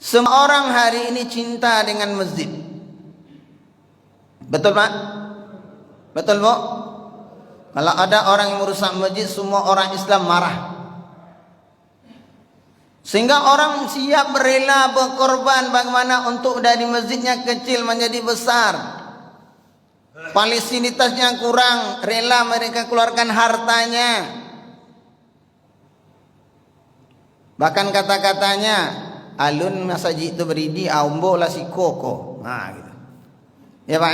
Semua orang hari ini cinta dengan masjid. Betul Pak? Betul Bu? Kalau ada orang yang merusak masjid, semua orang Islam marah. Sehingga orang siap berela berkorban bagaimana untuk dari masjidnya kecil menjadi besar. Fasilitasnya kurang, rela mereka keluarkan hartanya. Bahkan kata-katanya, alun masjid itu beridi, aumbo lah si koko. Nah, gitu. Ya Pak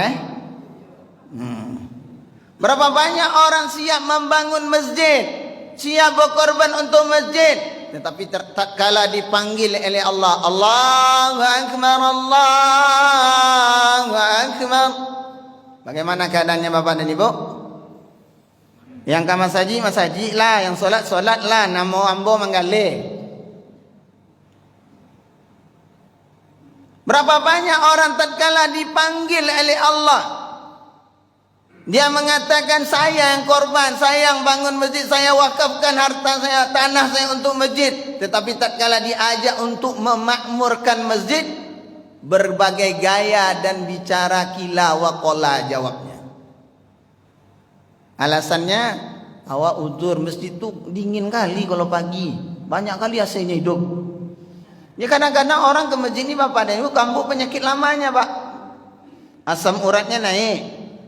Berapa banyak orang siap membangun masjid, siap berkorban untuk masjid, tetapi tak kala dipanggil oleh Allah, Allahu Akbar, Allahu Akbar. Bagaimana keadaannya Bapak dan Ibu? Yang ke masjid lah, yang solat lah, namo ambo manggale. Berapa banyak orang tatkala dipanggil oleh Allah, dia mengatakan saya yang korban, saya yang bangun masjid, saya wakafkan harta saya, tanah saya untuk masjid. Tetapi tatkala diajak untuk memakmurkan masjid, berbagai gaya dan bicara kila wa qala jawabnya. Alasannya, awak udur masjid itu dingin kali kalau pagi, banyak kali AC-nya hidup. Ya kadang-kadang orang ke masjid ini Bapak dan Ibu kambuh penyakit lamanya Pak. Asam uratnya naik,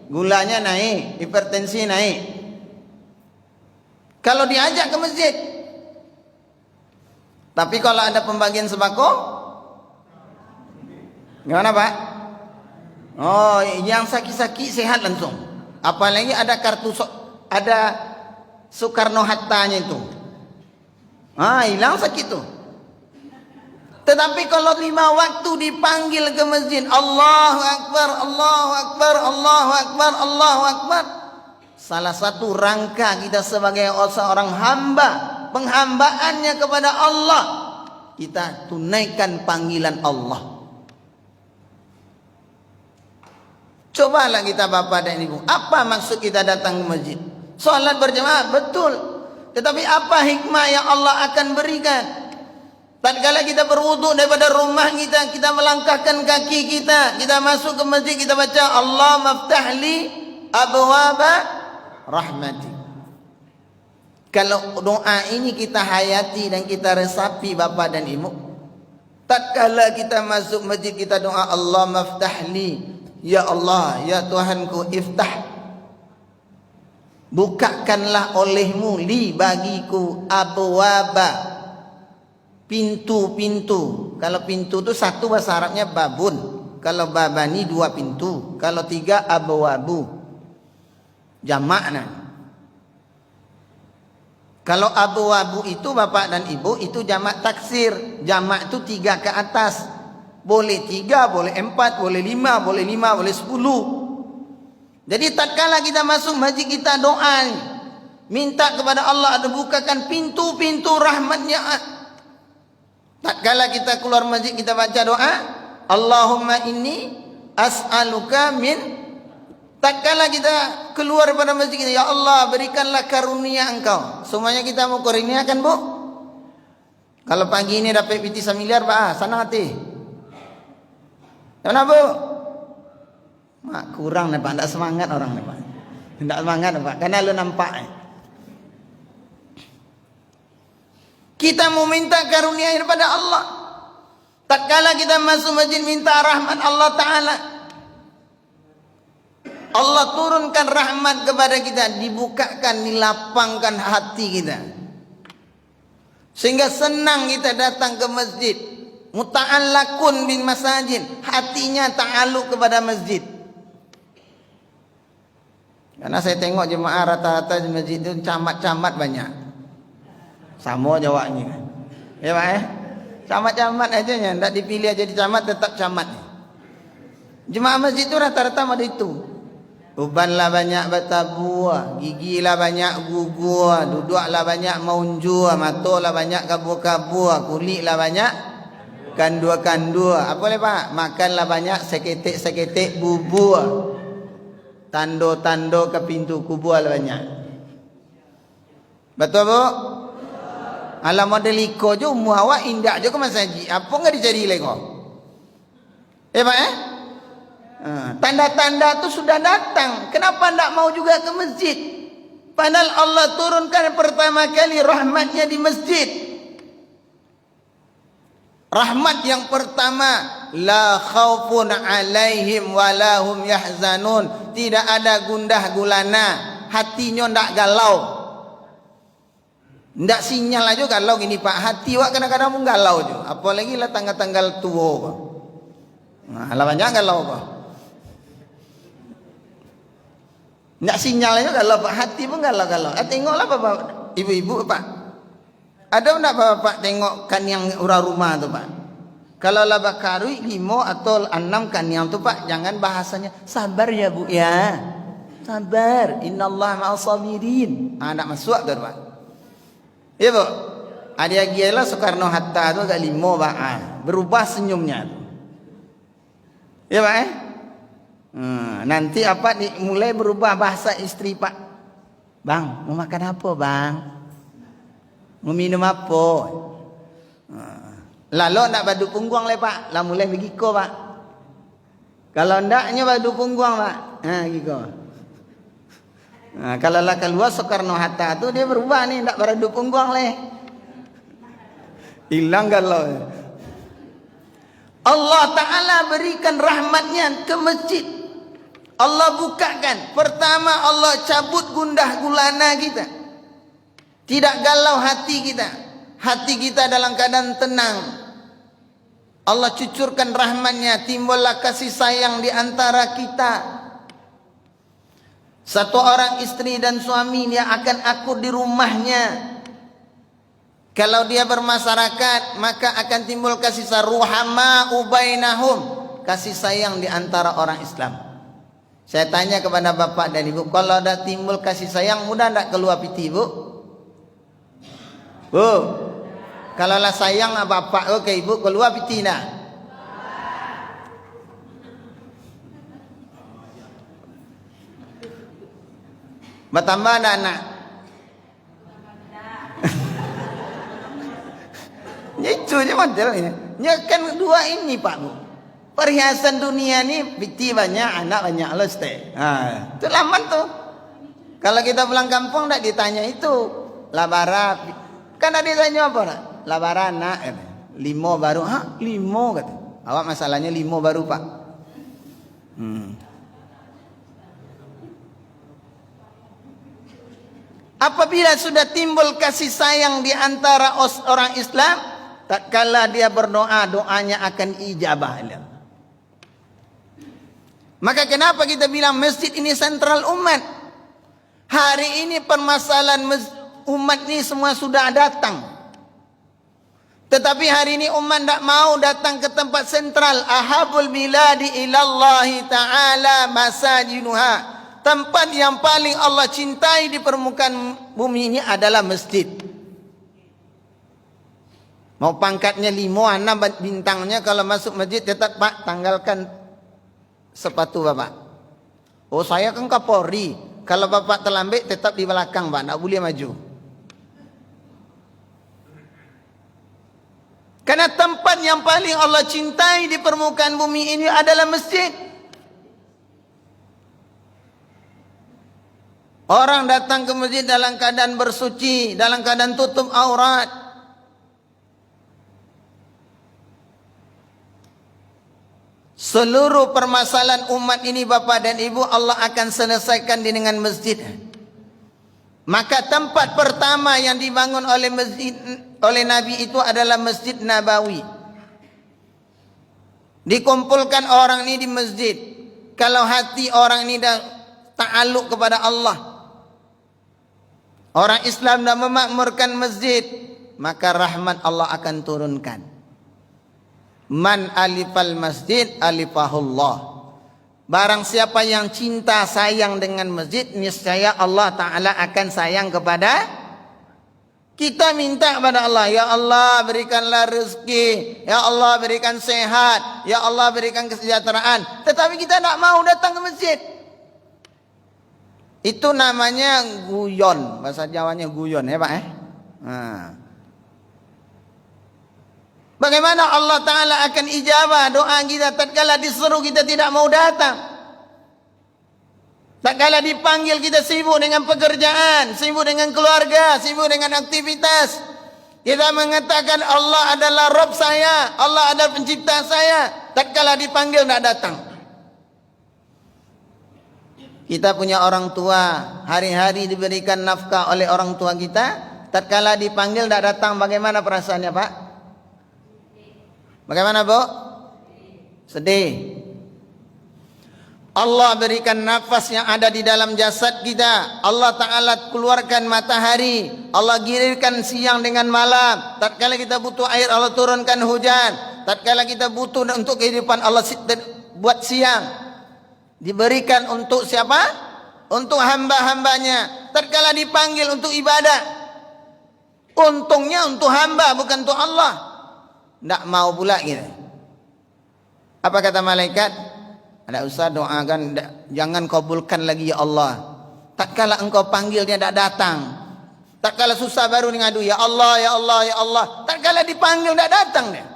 gulanya naik, hipertensi naik. Kalau diajak ke masjid. Tapi kalau ada pembagian sembako, gimana Pak? Oh, yang sakit-sakit sehat langsung. Apalagi ada kartu ada Soekarno Hattanya itu. Hilang sakit tuh. Tetapi kalau 5 waktu dipanggil ke masjid, Allahu Akbar, Allahu Akbar, Allahu Akbar, Allahu Akbar. Salah satu rangka kita sebagai seorang hamba, penghambaannya kepada Allah, kita tunaikan panggilan Allah. Cobalah kita Bapak dan Ibu, apa maksud kita datang ke masjid? Salat berjamaah, betul. Tetapi apa hikmah yang Allah akan berikan? Tatkala kita berwudu daripada rumah kita, kita melangkahkan kaki kita, kita masuk ke masjid, kita baca Allah maftahli abwaba rahmati. Kalau doa ini kita hayati dan kita resapi Bapak dan Ibu, tatkala kita masuk masjid kita doa Allah maftahli, ya Allah, ya Tuhanku, iftah, bukakanlah olehmu li bagiku abwaba, pintu-pintu. Kalau pintu itu satu bahasa Arabnya babun, kalau babani 2 pintu, kalau 3 abwabu, jamaknya. Kalau abwabu itu Bapak dan Ibu itu jamak taksir, jamak itu 3 ke atas. Boleh 3, boleh 4, boleh 5, boleh 5, boleh 10. Jadi tatkala kita masuk masjid kita doa, minta kepada Allah ada bukakan pintu-pintu rahmatnya. Tatkala kita keluar masjid kita baca doa Allahumma inni as'aluka min. Tatkala kita keluar pada masjid kita, ya Allah berikanlah karunia Engkau. Semuanya kita mau kurniakan Bu. Kalau pagi ini dapat PT 1 miliar Pak, senang hati. Kenapa Bu? Mak kurang nih Pak, tidak semangat orang nih Pak. Tidak semangat Pak, karena lu nampak. Kita mau minta karunia daripada Allah. Tatkala kita masuk masjid minta rahmat Allah Ta'ala, Allah turunkan rahmat kepada kita, dibukakan, dilapangkan hati kita, sehingga senang kita datang ke masjid. Muta'allakun bin masajid, hatinya ta'aluk kepada masjid. Karena saya tengok jemaah rata-rata di masjid itu camat-camat banyak. Sama jawabnya kan. Ya Pak camat-camat aja nya, tidak dipilih aja di camat, tetap camat. Jemaah masjid itu rata-rata ada itu. Uban lah banyak batabua, gigi lah banyak gugua, duduklah banyak maunjua, mata lah banyak kabua-kabua, kulit lah banyak kandua-kandua. Apa boleh Pak? Makanlah banyak seketik-seketik bubur. Tando-tando ke pintu kubur lah banyak. Betul Bu? Alam model iko je umur awak indak je ke masjid. Apa enggak dicari leko? Pak tanda-tanda tu sudah datang. Kenapa enggak mau juga ke masjid? Padahal Allah turunkan pertama kali rahmatnya di masjid. Rahmat yang pertama, la khaufun alaihim walahum yahzanun. Tidak ada gundah gulana, hatinya ndak galau. Ndak sinyal aja galau gini Pak, hati wak kadang-kadang pun galau je. Apalagi lah tanggal-tanggal tua. Nah, lah banyak galau Pak. Ndak sinyal aja galau Pak, hati pun galau-galau. Tengoklah Bapak, ibu-ibu Pak. Ada enggak Bapak tengok kan yang urah rumah tu Pak? Kalau laba karui 5 atau 6 kan yang tu Pak, jangan bahasanya sabar ya Bu ya. Sabar, innallaha ma'as sabirin. Enggak masuk tu Pak. Ya Bu. Ada gialah Soekarno Hatta tu agak 5 Pak. Berubah senyumnya tu. Ya Pak nanti apa mulai berubah bahasa istri Pak. Bang, mau makan apa Bang? Mau minum apa? Lalu nak badu pungguang le Pak, lah mulai begiko Pak. Kalau ndaknya badu pungguang Pak, giko. Kalau lah keluar Soekarno Hatta tu dia berubah nih, ndak badu pungguang le. Hilang kalau. Allah Ta'ala berikan rahmatnya ke masjid. Allah bukakan. Pertama Allah cabut gundah gulana kita. Tidak galau hati kita. Hati kita dalam keadaan tenang. Allah cucurkan rahmatnya. Timbullah kasih sayang di antara kita. Satu orang istri dan suami dia akan akur di rumahnya. Kalau dia bermasyarakat maka akan timbul kasih sayang. Ruhama ubainahum. Kasih sayang di antara orang Islam. Saya tanya kepada bapak dan ibu. Kalau ada timbul kasih sayang mudah tak keluar piti Bu? Bu, kalau lah sayang bapak ke ibu keluar piti nak? Bertambah anak. Itu je modelnya. Ya kan dua ini Pak Bu. Perhiasan dunia ni piti banyak, anak banyak lo stay. Itu laman tuh. Kalau kita pulang kampung tak ditanya itu. Labara kan ada ditanya apa nak? Labara anak kata. 5 baru. 5 kata. Awak masalahnya 5 baru Pak. Apabila sudah timbul kasih sayang di antara orang Islam, tatkala dia berdoa, doanya akan ijabah. Maka kenapa kita bilang masjid ini sentral umat? Hari ini permasalahan umat ini semua sudah datang. Tetapi hari ini umat tidak mau datang ke tempat sentral. Ahabul biladi ilallahi ta'ala masajiduha. Tempat yang paling Allah cintai di permukaan bumi ini adalah masjid. Mau pangkatnya 5, 6 bintangnya, kalau masuk masjid tetap Pak tanggalkan sepatu Bapak. Oh saya kan Kapolri. Kalau Bapak terlambat tetap di belakang Pak, tak boleh maju. Karena tempat yang paling Allah cintai di permukaan bumi ini adalah masjid. Orang datang ke masjid dalam keadaan bersuci, dalam keadaan tutup aurat. Seluruh permasalahan umat ini Bapak dan Ibu Allah akan selesaikan dengan masjid. Maka tempat pertama yang dibangun oleh masjid oleh Nabi itu adalah Masjid Nabawi. Dikumpulkan orang ini di masjid. Kalau hati orang ini dah ta'aluk kepada Allah, orang Islam dah memakmurkan masjid, maka rahmat Allah akan turunkan. Man alifal masjid alifahullah. Barang siapa yang cinta sayang dengan masjid, niscaya Allah Ta'ala akan sayang kepada kita. Minta kepada Allah, ya Allah berikanlah rezeki, ya Allah berikan sehat, ya Allah berikan kesejahteraan. Tetapi kita tak mau datang ke masjid. Itu namanya guyon. Bahasa Jawanya guyon ya Pak Bagaimana Allah Ta'ala akan ijabah doa kita tatkala diseru kita tidak mau datang? Tatkala dipanggil kita sibuk dengan pekerjaan, sibuk dengan keluarga, sibuk dengan aktivitas. Kita mengatakan Allah adalah Rabb saya, Allah adalah pencipta saya. Tatkala dipanggil tidak datang. Kita punya orang tua, hari-hari diberikan nafkah oleh orang tua kita. Tatkala dipanggil tidak datang, bagaimana perasaannya Pak? Bagaimana Bu? Sedih. Allah berikan nafas yang ada di dalam jasad kita. Allah Ta'ala keluarkan matahari. Allah girirkan siang dengan malam. Tatkala kita butuh air, Allah turunkan hujan. Tatkala kita butuh untuk kehidupan, Allah buat siang. Diberikan untuk siapa? Untuk hamba-hambanya. Tatkala dipanggil untuk ibadah, untungnya untuk hamba, bukan untuk Allah. Tak mau pula kita. Apa kata malaikat? Ada usah doakan, jangan kabulkan lagi ya Allah. Tatkala engkau panggil dia tidak datang. Tatkala susah baru ngadu ya Allah, ya Allah, ya Allah. Tatkala dipanggil tidak datang dia.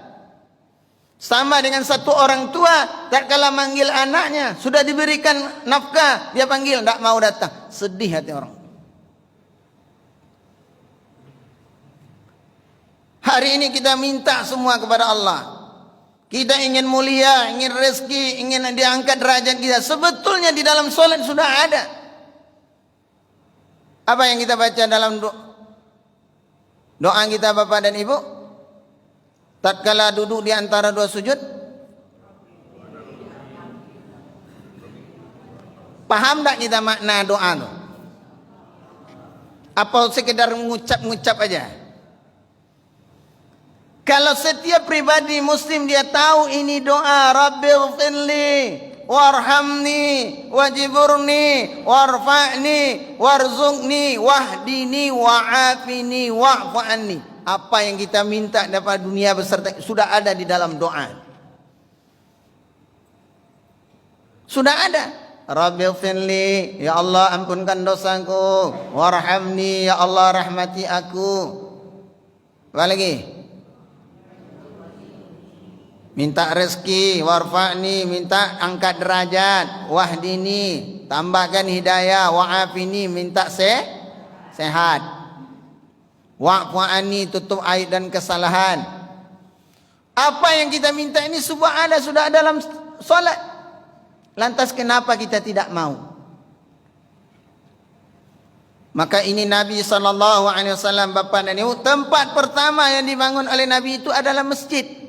Sama dengan satu orang tua, tatkala manggil anaknya, sudah diberikan nafkah, dia panggil tidak mau datang. Sedih hati orang. Hari ini kita minta semua kepada Allah. Kita ingin mulia, ingin rezeki, ingin diangkat derajat kita. Sebetulnya di dalam solat sudah ada. Apa yang kita baca dalam doa kita Bapak dan Ibu? Tatkala duduk di antara dua sujud. Paham tak kita makna doa itu? Apa sekedar mengucap-ngucap aja? Kalau setiap pribadi muslim dia tahu ini doa, Rabbighfirli warhamni wajiburni warfa'ni warzuqni wahdini wa'afini wa'fu anni. Apa yang kita minta dapat dunia beserta sudah ada di dalam doa. Sudah ada. Rabbighfirli, ya Allah ampunkan dosaku, warhamni, ya Allah rahmati aku. Apa lagi? Minta rezeki, warfa'ni, minta angkat derajat, wahdini, tambahkan hidayah, wa'afini, minta sehat, wa'fu anni, tutup aib dan kesalahan. Apa yang kita minta ini sudah ada dalam solat. Lantas kenapa kita tidak mau? Maka ini Nabi SAW, Bapak dan Ibu, tempat pertama yang dibangun oleh Nabi itu adalah masjid.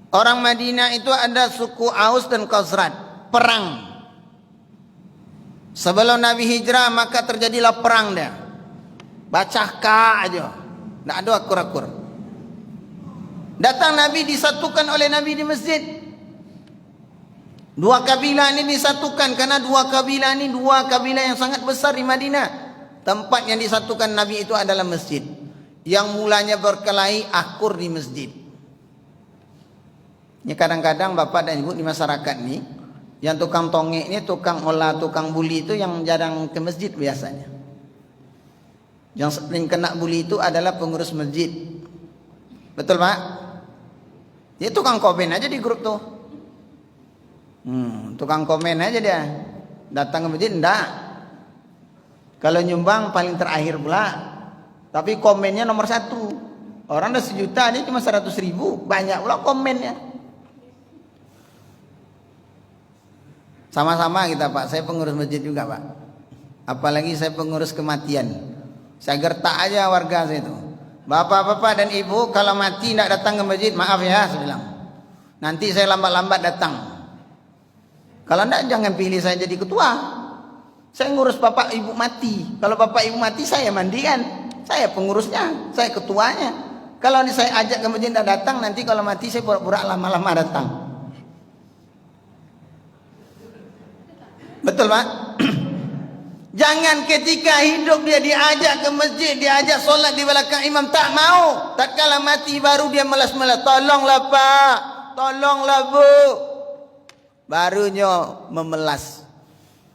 Orang Madinah itu ada suku Aus dan Khazraj, perang. Sebelum Nabi hijrah maka terjadilah perang dia. Bacaka aja, tidak ada akur-akur. Datang Nabi disatukan oleh Nabi di masjid. Dua kabilah ini disatukan karena dua kabilah ini dua kabilah yang sangat besar di Madinah. Tempat yang disatukan Nabi itu adalah masjid. Yang mulanya berkelahi akur di masjid. Ini kadang-kadang Bapak dan Ibu di masyarakat ini, yang tukang tongek ini, tukang olah, tukang buli itu yang jarang ke masjid biasanya. Yang sering kena buli itu adalah pengurus masjid. Betul Pak? Dia tukang komen aja di grup tuh. Tukang komen aja dia. Datang ke masjid enggak. Kalau nyumbang paling terakhir pula. Tapi komennya nomor 1. Orang udah 1 juta, dia cuma 100.000. Banyak pula komennya. Sama-sama kita Pak, saya pengurus masjid juga Pak. Apalagi saya pengurus kematian. Saya gertak aja warga saya itu. Bapak-bapak dan ibu kalau mati tidak datang ke masjid, maaf ya saya bilang. Nanti saya lambat-lambat datang. Kalau tidak jangan pilih saya jadi ketua. Saya ngurus bapak ibu mati. Kalau bapak ibu mati saya mandikan. Saya pengurusnya, saya ketuanya. Kalau saya ajak ke masjid tidak datang, nanti kalau mati saya pura-pura lama-lama datang. Betul Pak? Jangan ketika hidup dia diajak ke masjid, diajak solat di belakang imam, tak mau. Tatkala mati baru dia melas-melas. Tolonglah Pak, tolonglah Bu. Barunya memelas.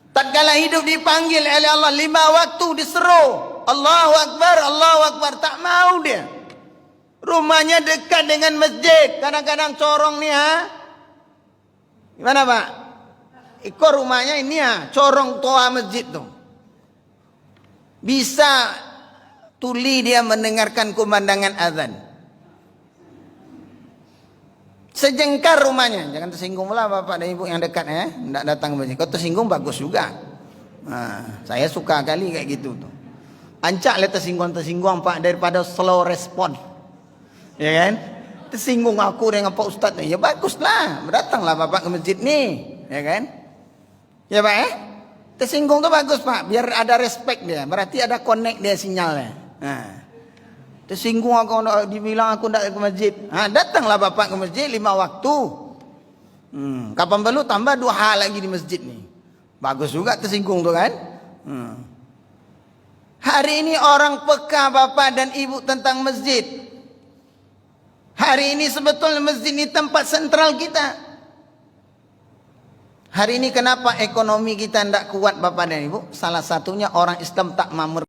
Tatkala hidup dipanggil oleh Allah 5 waktu diseru, Allahu Akbar, Allahu Akbar, tak mau dia. Rumahnya dekat dengan masjid. Kadang-kadang corong nih ha. Gimana Pak? Ikut rumahnya ini ya, corong toa masjid tuh. Bisa tuli dia mendengarkan kumandangan azan. Sejengkar rumahnya. Jangan tersinggung lah bapak dan ibu yang dekat ya. Tidak datang ke masjid. Kalau tersinggung bagus juga. Nah, saya suka kali kayak gitu tuh. Ancak lah tersinggung Pak daripada slow respon. Ya kan? Tersinggung aku dengan Pak Ustadz. Ya baguslah. Datanglah bapak ke masjid nih. Ya kan? Ya Pak ya? Tersinggung tuh bagus Pak. Biar ada respect dia. Berarti ada connect dia sinyalnya. Nah. Tersinggung aku dibilang aku tidak ke masjid. Nah, datanglah bapak ke masjid 5 waktu. Kapan perlu tambah 2 hal lagi di masjid nih. Bagus juga tersinggung tuh kan? Hari ini orang peka bapak dan ibu tentang masjid. Hari ini sebetulnya masjid ini tempat sentral kita. Hari ini kenapa ekonomi kita tidak kuat bapak dan ibu? Salah satunya orang Islam tak mampu